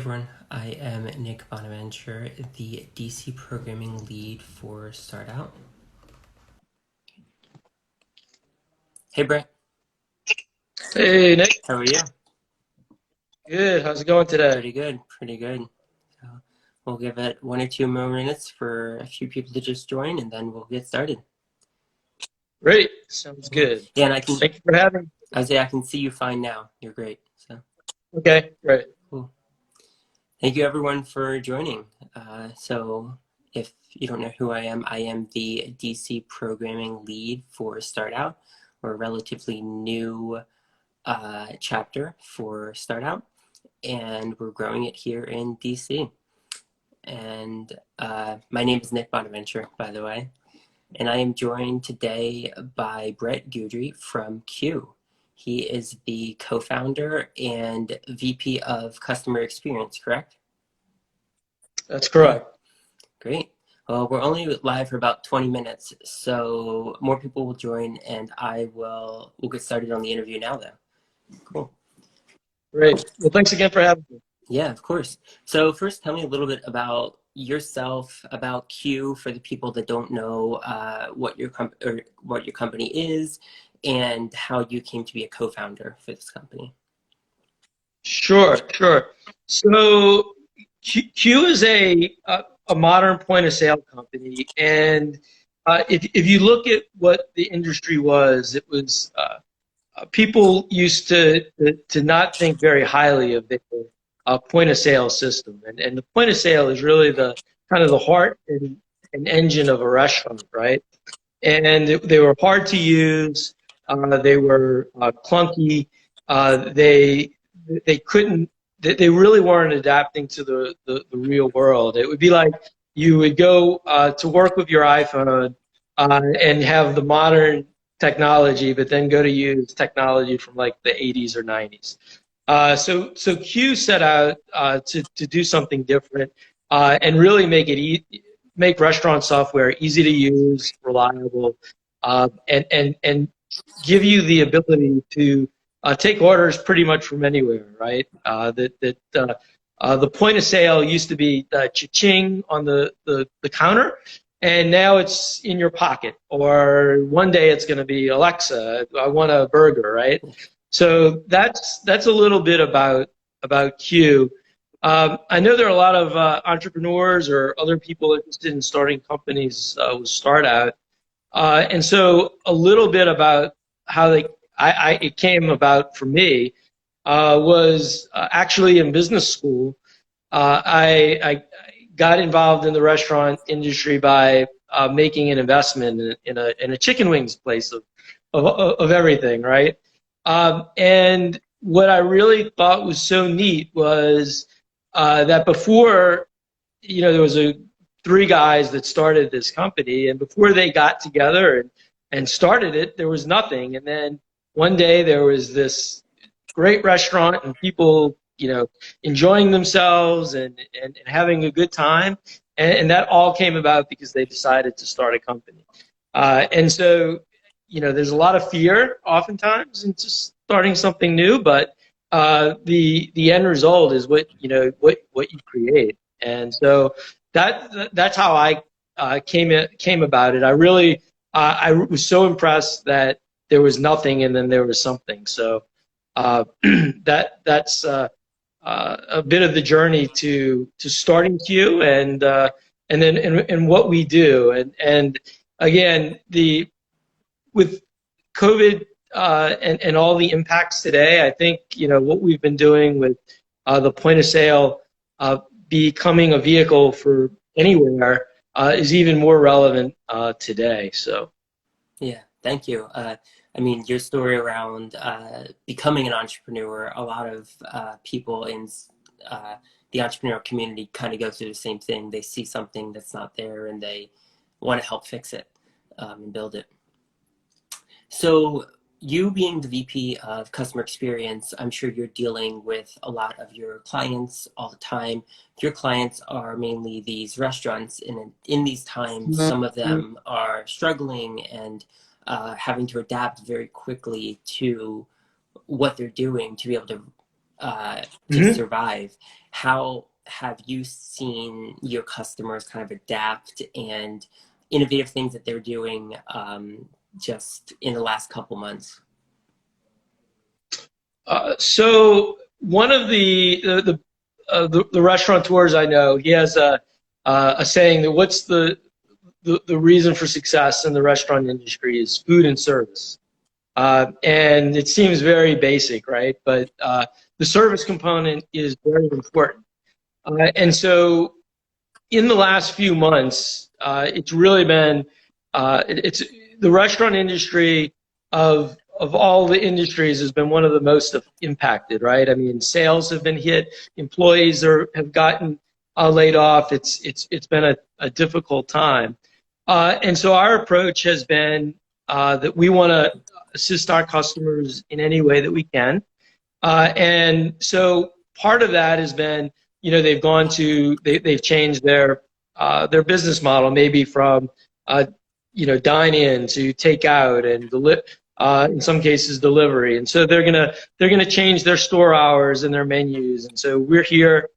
everyone, I am Nick Bonaventure, the DC programming lead for StartOut. Hey Brett, Hey Nick, how are you? good. How's it going today? Pretty good, pretty good. So we'll give it 1 or 2 more minutes for a few people to just join and then we'll get started. Great. Sounds Yeah, good. yeah, and Thank you for having me. I can see you fine now. You're great. So Okay, great. cool. Thank you everyone for joining. So if you don't know who I am the DC programming lead for StartOut. We're a relatively new chapter for StartOut, and we're growing it here in DC. And my name is Nick Bonaventure, by the way, and I am joined today by Brett Guidry from Q. He is the co-founder and VP of Customer Experience, correct? That's Yeah, correct. great. Well, we're only live for about 20 minutes, so more people will join, and we'll get started on the interview now, though. Cool. Great. Well, thanks again for having me. Yeah, of course. So first, tell me a little bit about yourself, about Q, for the people that don't know what your company is, and how you came to be a co-founder for this company. Sure, sure. So Q is a modern point of sale company, and if you look at what the industry was, it was people used to not think very highly of their point of sale system, and the point of sale is really the kind of the heart and engine of a restaurant, right? And they were hard to use. They were clunky. They couldn't. They really weren't adapting to the real world. It would be like you would go to work with your iPhone and have the modern technology, but then go to use technology from like the 80s or 90s. So Q set out to do something different and really make restaurant software easy to use, reliable, and give you the ability to take orders pretty much from anywhere, right? The point of sale used to be cha-ching on the counter, and now it's in your pocket. Or one day it's going to be, Alexa, I want a burger, right? So that's a little bit about Q. I know there are a lot of entrepreneurs or other people interested in starting companies with StartOut. And so a little bit about how it came about for me was actually in business school. I got involved in the restaurant industry by making an investment in a chicken wings place of everything, right? And what I really thought was so neat was that before, there was three guys that started this company, and before they got together and started it, there was nothing. And then one day there was this great restaurant and people, enjoying themselves and having a good time. And that all came about because they decided to start a company. And so, there's a lot of fear oftentimes in just starting something new, but the end result is what you create. And so that's how I came about it. I was so impressed that there was nothing and then there was something. So that's a bit of the journey to starting Q and then and what we do. And again, with COVID and all the impacts today, I think what we've been doing with the point of sale becoming a vehicle for anywhere is even more relevant today. So, Yeah, thank you. I mean, your story around becoming an entrepreneur, a lot of people in uh, the entrepreneurial community kind of go through the same thing. They see something that's not there and they want to help fix it and build it. So you being the VP of customer experience, I'm sure you're dealing with a lot of your clients all the time. Your clients are mainly these restaurants, and in these times, some of them are struggling and having to adapt very quickly to what they're doing to be able to to Hmm. survive. How have you seen your customers kind of adapt and innovative things that they're doing just in the last couple months? So one of the restaurateurs I know, he has a saying that what's the reason for success in the restaurant industry is food and service. And it seems very basic, right? But the service component is very important. And so in the last few months, it's really been it's the restaurant industry of all the industries has been one of the most impacted, right? I mean, sales have been hit, employees have gotten laid off. It's been a difficult time, and so our approach has been that we want to assist our customers in any way that we can, and so part of that has been, they've changed their business model, maybe from dine in to take out and in some cases delivery, and so they're gonna change their store hours and their menus, and so we're here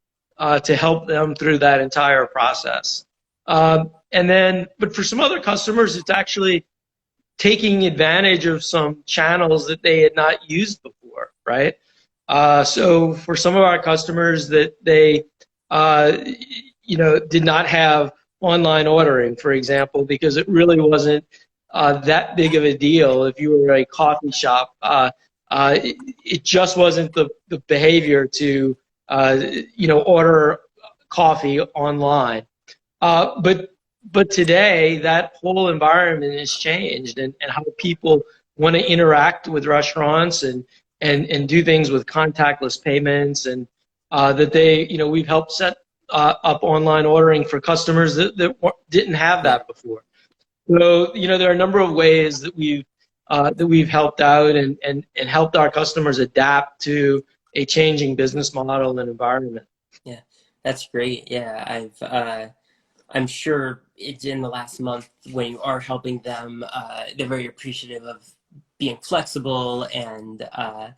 to help them through that entire process. But for some other customers, it's actually taking advantage of some channels that they had not used before, right? So for some of our customers that they, did not have online ordering, for example, because it really wasn't that big of a deal. If you were a coffee shop, it just wasn't the behavior to, order coffee online. But today, that whole environment has changed, and how people want to interact with restaurants and do things with contactless payments, and we've helped set up online ordering for customers that didn't have that before. So, there are a number of ways that we've helped out and helped our customers adapt to a changing business model and environment. Yeah, that's great. Yeah, I'm sure it's in the last month when you are helping them, they're very appreciative of being flexible and I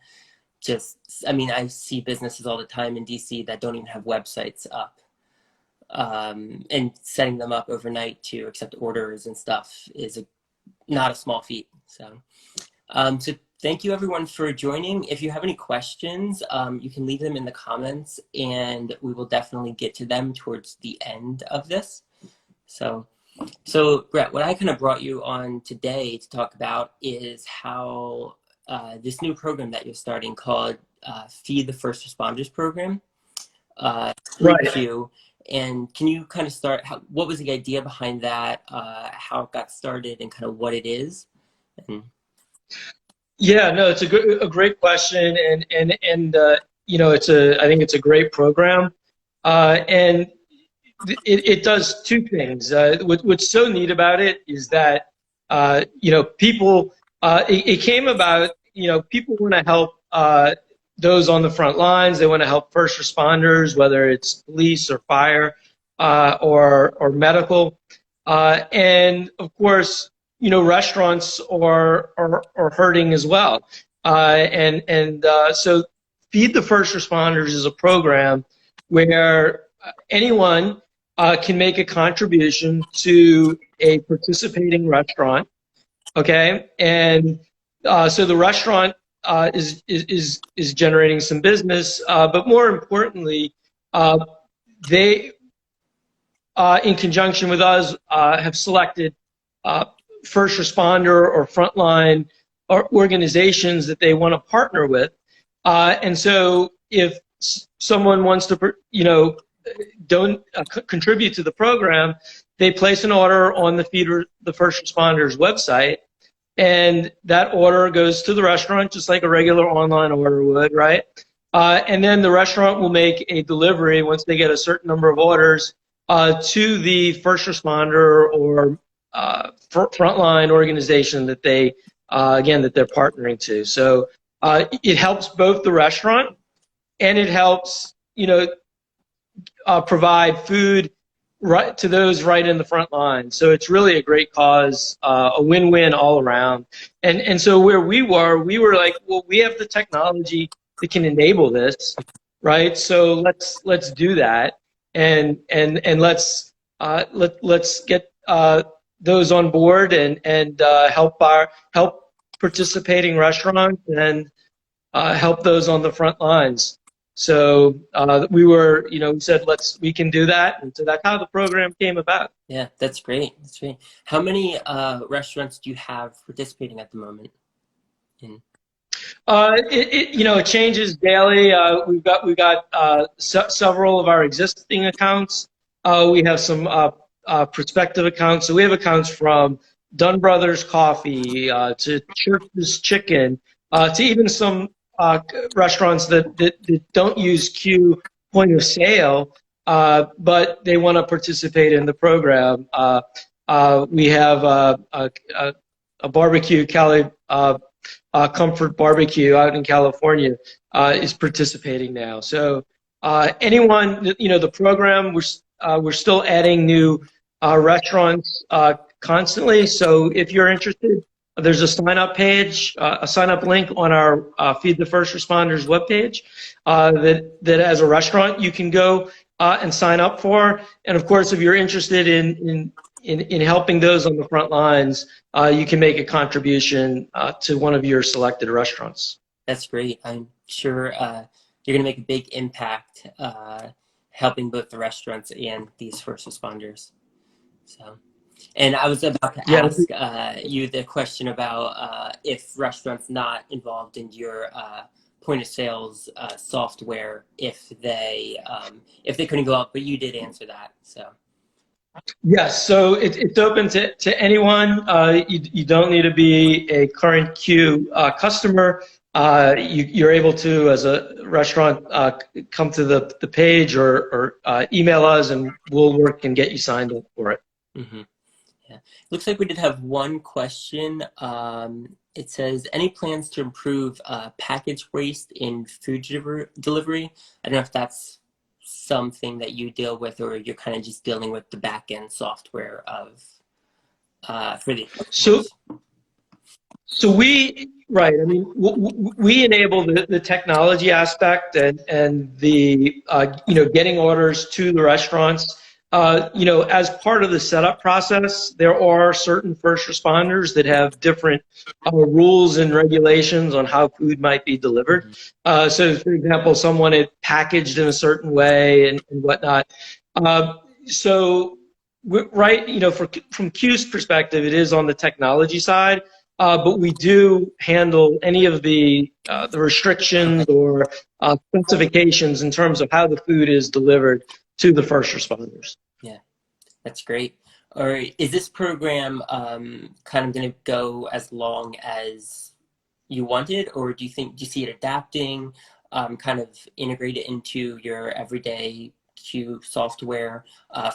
mean, I see businesses all the time in DC that don't even have websites up. And setting them up overnight to accept orders and stuff is not a small feat. So thank you everyone for joining. If you have any questions, you can leave them in the comments and we will definitely get to them towards the end of this. So Brett, what I kind of brought you on today to talk about is how this new program that you're starting called Feed the First Responders Program. Right. You. And can you kind of start, what was the idea behind that, how it got started, and kind of what it is? Yeah, no, it's a great question, and I think it's a great program, and it does two things. What's so neat about it is that people, it came about, people want to help those on the front lines. They want to help first responders, whether it's police or fire or medical, and of course, restaurants are hurting as well. So Feed the First Responders is a program where anyone can make a contribution to a participating restaurant. Okay, and so the restaurant is generating some business, but more importantly, they, in conjunction with us, have selected first responder or frontline or organizations that they want to partner with, and so if someone wants to, don't contribute to the program, they place an order on the Feed the First Responders website. And that order goes to the restaurant just like a regular online order would, right? And then the restaurant will make a delivery once they get a certain number of orders to the first responder or frontline organization that they, that they're partnering to. So it helps both the restaurant and it helps, provide food right to those right in the front line. So it's really a great cause, a win-win all around. And so where we were like, well, we have the technology enable this, right? So let's do that, and let's get those on board and help participating restaurants and help those on the front lines. So we said we can do that, and so that's how the program came about. Yeah, that's great. That's great. How many restaurants do you have participating at the moment? It changes daily. We've got several of our existing accounts. We have some prospective accounts. So we have accounts from Dunn Brothers Coffee to Church's Chicken to even some restaurants that don't use Q point of sale, but they want to participate in the program. We have a barbecue, Cali. Comfort Barbecue out in California is participating now. So anyone, the program, we're still adding new restaurants constantly. So if you're interested, there's a sign-up page, a sign-up link on our Feed the First Responders webpage that as a restaurant you can go and sign up for. And of course, if you're interested in helping those on the front lines, you can make a contribution to one of your selected restaurants. That's great. I'm sure you're going to make a big impact helping both the restaurants and these first responders. So, and I was about to ask you the question about if restaurants not involved in your point of sales software, if they couldn't go out, but you did answer that. So. Yes, so it's open to anyone. You don't need to be a current Q customer. You're able to, as a restaurant, come to the page or email us, and we'll work and get you signed up for it. Mm-hmm. Yeah, looks like we did have one question. It says, any plans to improve package waste in food delivery? I don't know if that's something that you deal with, or you're kind of just dealing with the back end software of for the so we we enable the technology aspect and the getting orders to the restaurants. As part of the setup process, there are certain first responders that have different rules and regulations on how food might be delivered. So, for example, someone is packaged in a certain way and whatnot. From Q's perspective, it is on the technology side, but we do handle any of the restrictions or specifications in terms of how the food is delivered to the first responders. Yeah, that's great. Or is this program kind of going to go as long as you wanted, or do you see it adapting, kind of integrate it into your everyday Q software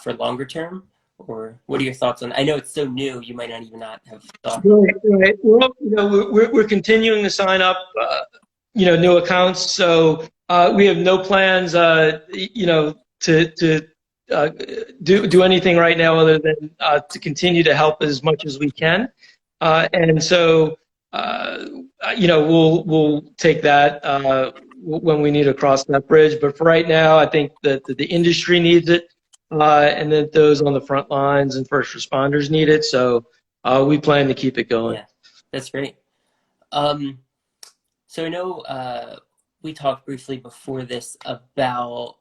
for longer term? Or what are your thoughts on? I know it's so new, you might not even not have thought. Right. Well, we're continuing to sign up, new accounts. So we have no plans, to do anything right now other than to continue to help as much as we can. And so, we'll take that when we need to cross that bridge. But for right now, I think that the industry needs it. And that those on the front lines and first responders need it. So we plan to keep it going. Yeah, that's great. So I know we talked briefly before this about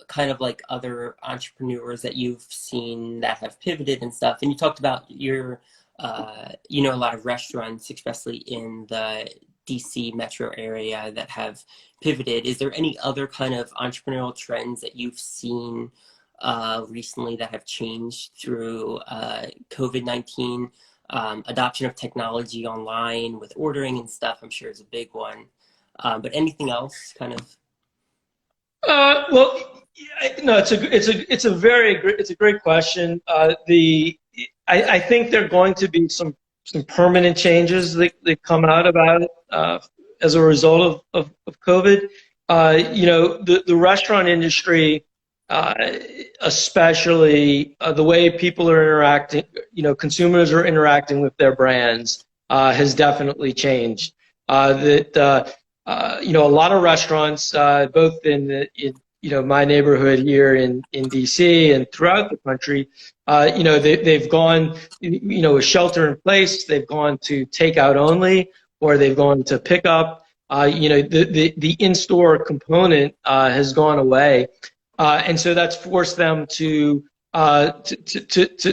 kind of like other entrepreneurs that you've seen that have pivoted and stuff. And you talked about your, a lot of restaurants, especially in the DC metro area, that have pivoted. Is there any other kind of entrepreneurial trends that you've seen recently that have changed through COVID-19? Adoption of technology online with ordering and stuff, I'm sure, is a big one. But anything else, kind of? It's a great question. I think there are going to be some permanent changes that come out about it as a result of COVID. The restaurant industry, especially the way people are interacting, consumers are interacting with their brands, has definitely changed. a lot of restaurants, both in my neighborhood here in DC and throughout the country, they've gone, with shelter in place, they've gone to takeout only, or they've gone to pickup. The in-store component has gone away, and so that's forced them to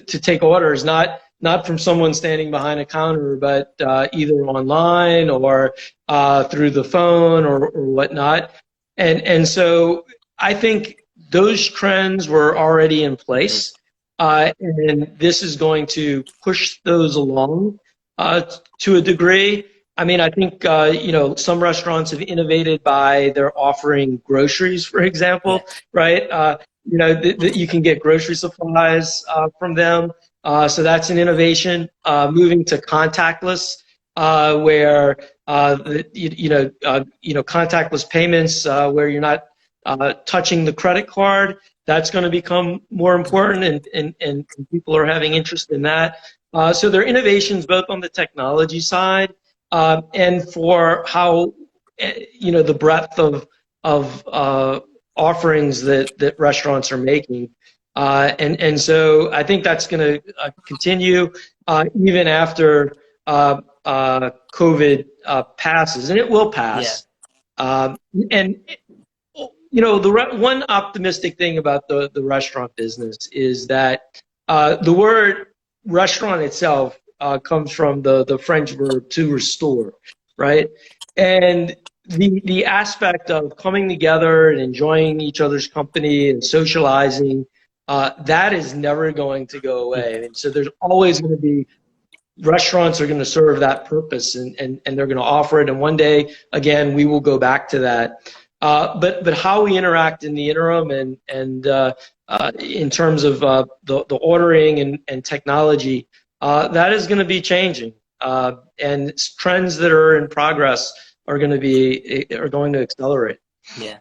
take orders, not from someone standing behind a counter, but either online or through the phone or whatnot. And so I think those trends were already in place, and this is going to push those along to a degree. I mean, I think some restaurants have innovated by their offering groceries, for example, right? You can get grocery supplies from them. So that's an innovation. Moving to contactless, where contactless payments, where you're not touching the credit card. That's going to become more important, and people are having interest in that. So there are innovations both on the technology side and for how the breadth of offerings that restaurants are making. And so I think that's going to continue even after COVID passes, and it will pass. Yeah. The one optimistic thing about the restaurant business is that the word restaurant itself comes from the French verb to restore, right? And the aspect of coming together and enjoying each other's company and socializing, that is never going to go away. And so there's always going to be restaurants are going to serve that purpose, and they're going to offer it. And one day, again, we will go back to that. But how we interact in the interim and in terms of the ordering and technology, that is going to be changing. And trends that are in progress are going to accelerate. Yeah.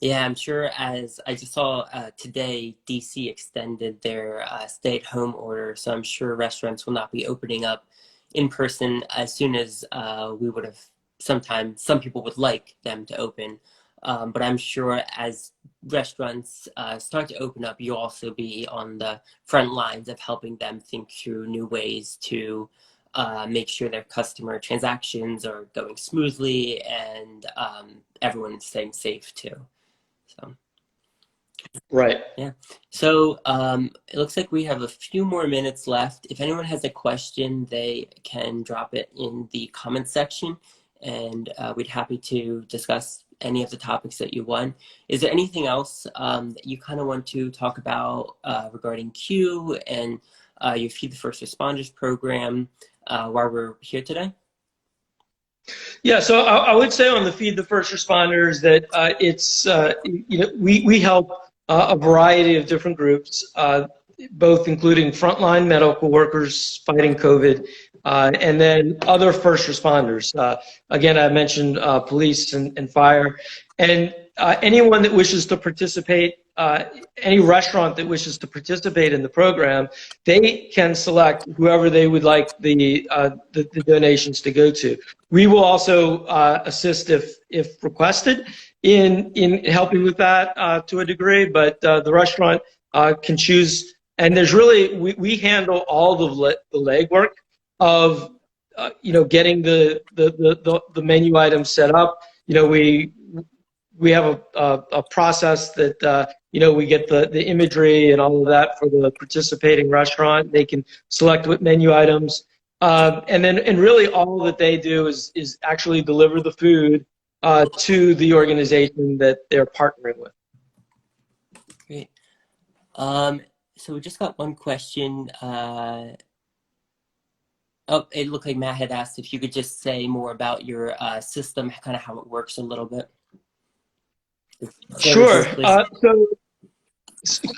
Yeah, I'm sure, as I just saw today, DC extended their stay-at-home order, so I'm sure restaurants will not be opening up in person as soon as we would have. Sometimes some people would like them to open, but I'm sure as restaurants start to open up, you'll also be on the front lines of helping them think through new ways to make sure their customer transactions are going smoothly and everyone is staying safe too. So, right. Yeah. So it looks like we have a few more minutes left. If anyone has a question, they can drop it in the comment section, and we'd happy to discuss any of the topics that you want. Is there anything else that you kind of want to talk about regarding Q and your Feed the First Responders program while we're here today? Yeah, so I would say on the Feed the First Responders that it's we help a variety of different groups, both including frontline medical workers fighting COVID, and then other first responders. Again, I mentioned police and fire, and anyone that wishes to participate. Any restaurant that wishes to participate in the program, they can select whoever they would like the donations to go to. We will also assist if requested in helping with that to a degree, but the restaurant can choose. And there's really we handle all the legwork of getting the menu items set up. We have a process that we get the imagery and all of that for the participating restaurant. They can select what menu items, and really all that they do is actually deliver the food to the organization that they're partnering with. Great. So we just got one question. Oh, it looked like Matt had asked if you could just say more about your system, kind of how it works a little bit. Sure. So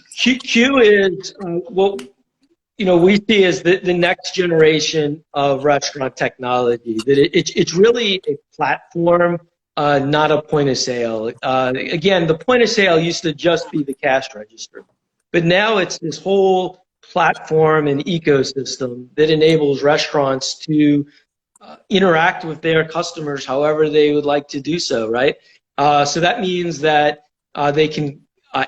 Q is what we see as the next generation of restaurant technology. That it's really a platform, not a point of sale. Again, the point of sale used to just be the cash register, but now it's this whole platform and ecosystem that enables restaurants to interact with their customers however they would like to do so, right? So that means that they can,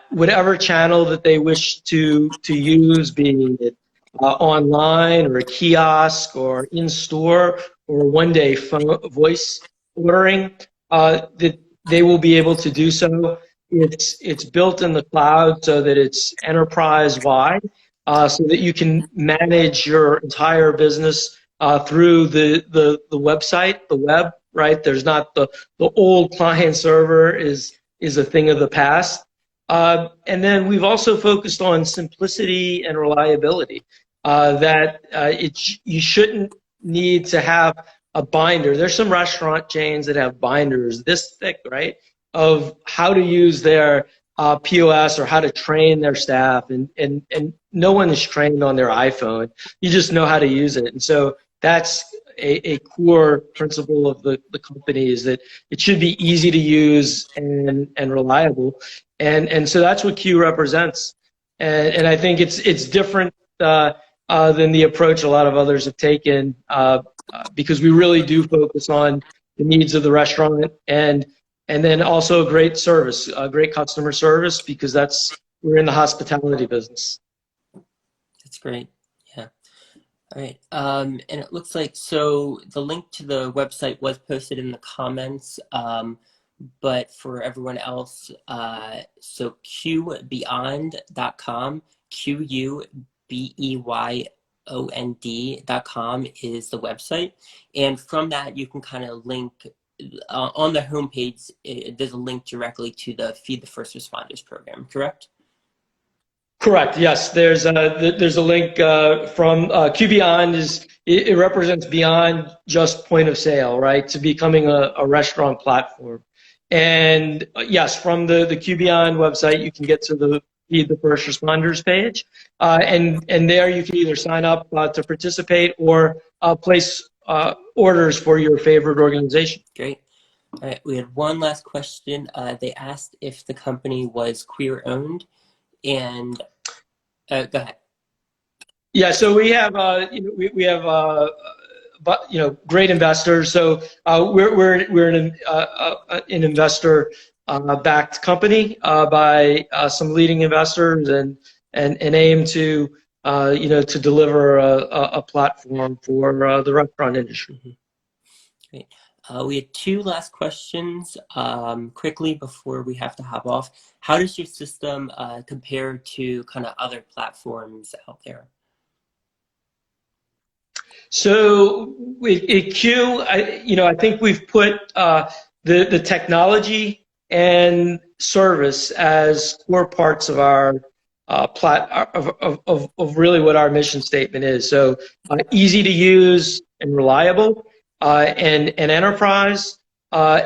whatever channel that they wish to use, be it online or a kiosk or in store or one day voice ordering, that they will be able to do so. It's built in the cloud so that it's enterprise wide, so that you can manage your entire business through the website, the web, right? There's not the old client server is a thing of the past. And then we've also focused on simplicity and reliability. You shouldn't need to have a binder. There's some restaurant chains that have binders this thick, right, of how to use their POS or how to train their staff, and no one is trained on their iPhone. You just know how to use it. And so that's a core principle of the company, is that it should be easy to use and reliable. And so that's what Q represents. And I think it's different than the approach a lot of others have taken, because we really do focus on the needs of the restaurant, and then also a great service, a great customer service, because we're in the hospitality business. That's great. Yeah. All right. And it looks like, so the link to the website was posted in the comments, but for everyone else, so qbeyond.com, QUBEYOND.com is the website. And from that, you can kind of link, on the homepage, there's a link directly to the Feed the First Responders program, correct? Correct. Yes, there's a link from QBeyond. It represents beyond just point of sale, right, to becoming a restaurant platform. And yes, from the QBeyond website, you can get to the Feed the First Responders page, and there you can either sign up to participate or place orders for your favorite organization. Great. All right, we had one last question. They asked if the company was queer owned, and go ahead. Yeah, so we have we have great investors. So we're an investor backed company by some leading investors, and aim to to deliver a platform for the restaurant industry. Mm-hmm. Great. We had two last questions quickly before we have to hop off. How does your system compare to kind of other platforms out there? So at Q, I think we've put the technology and service as core parts of our of really what our mission statement is. So easy to use and reliable, and enterprise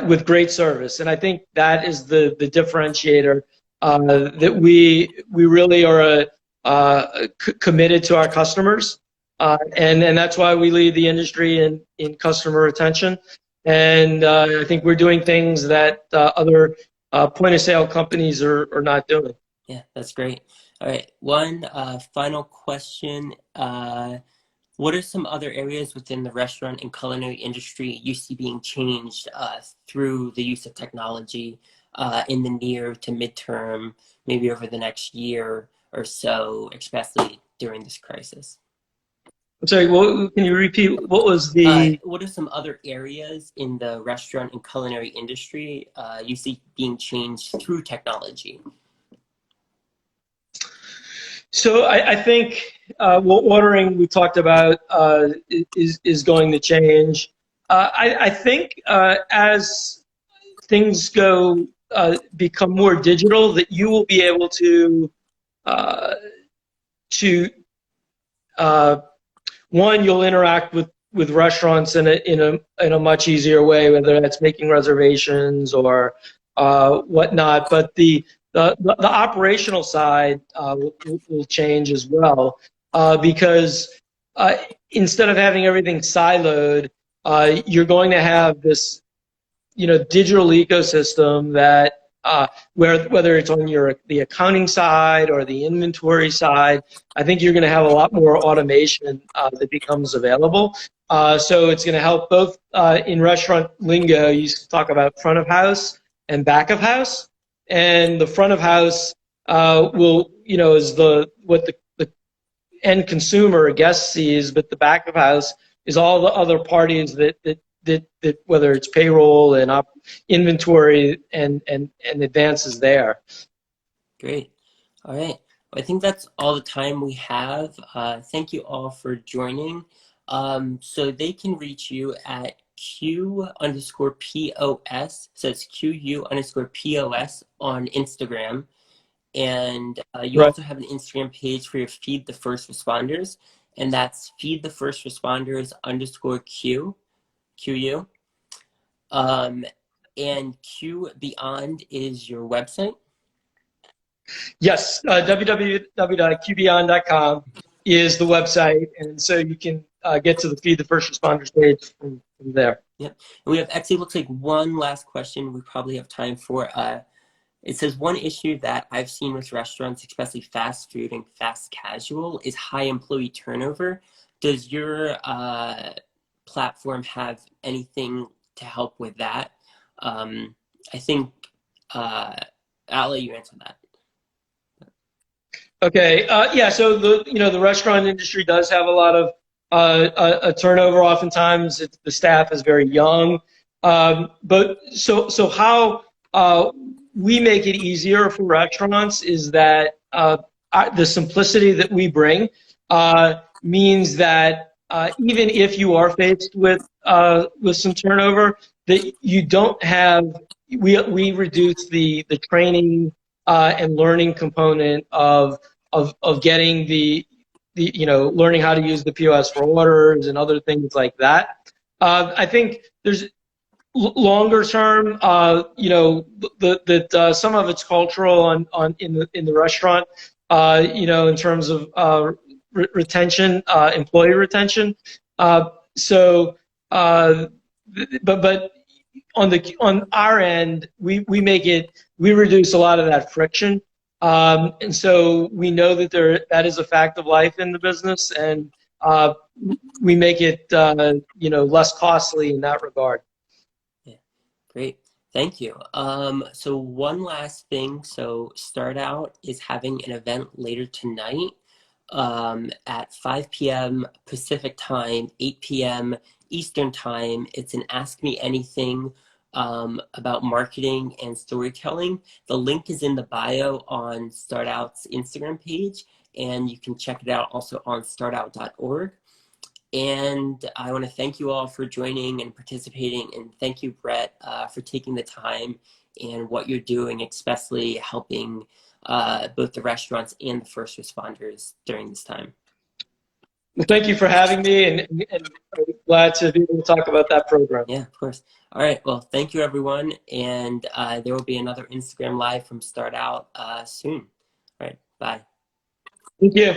with great service. And I think that is the differentiator, that we really are committed to our customers. And that's why we lead the industry in customer retention. And I think we're doing things that other point of sale companies are not doing. Yeah, that's great. All right, one final question. What are some other areas within the restaurant and culinary industry you see being changed through the use of technology in the near to midterm, maybe over the next year or so, especially during this crisis? I'm sorry, can you repeat? What was the... what are some other areas in the restaurant and culinary industry you see being changed through technology? So I think what ordering we talked about is going to change. I think as things become more digital, that you will be able to one, you'll interact with restaurants in a much easier way, whether that's making reservations or whatnot. But the operational side will change as well, because instead of having everything siloed, you're going to have this digital ecosystem that whether it's on the accounting side or the inventory side. I think you're going to have a lot more automation that becomes available. So it's going to help both in restaurant lingo. You talk about front of house and back of house, and the front of house will, is what the end consumer or guest sees, but the back of house is all the other parties that whether it's payroll and inventory and advances there. Great. All right. Well, I think that's all the time we have. Thank you all for joining. So they can reach you at Q_POS. So it's QU_POS on Instagram. And you Right. also have an Instagram page for your Feed the First Responders. And that's Feed the First Responders _QU. And Q Beyond is your website. Yes, www.qbeyond.com is the website, and so you can get to the Feed the First Responders page from there. Yep. And we have actually looks like one last question we probably have time for. It says one issue that I've seen with restaurants, especially fast food and fast casual, is high employee turnover. Does your platform have anything to help with that? I think I'll let you answer that. Okay. Yeah. So the restaurant industry does have a lot of a turnover. Oftentimes, the staff is very young. But so how we make it easier for restaurants is that the simplicity that we bring means that even if you are faced with some turnover, that you don't have. We reduce the training and learning component of getting the learning how to use the POS for orders and other things like that. I think there's longer term, that some of it's cultural in the restaurant, in terms of retention, employee retention. But on our end, we reduce a lot of that friction. And so we know that that is a fact of life in the business, and we make it less costly in that regard. Yeah, great. Thank you. So one last thing. So StartOut is having an event later tonight at 5 p.m. Pacific time, 8 p.m. Eastern time. It's an Ask Me Anything about marketing and storytelling. The link is in the bio on StartOut's Instagram page, and you can check it out also on startout.org. And I want to thank you all for joining and participating, and thank you, Brett, for taking the time and what you're doing, especially helping both the restaurants and the first responders during this time. Well, thank you for having me, and I'm glad to be able to talk about that program. Yeah, of course. All right. Well, thank you, everyone. And there will be another Instagram Live from StartOut soon. All right. Bye. Thank you.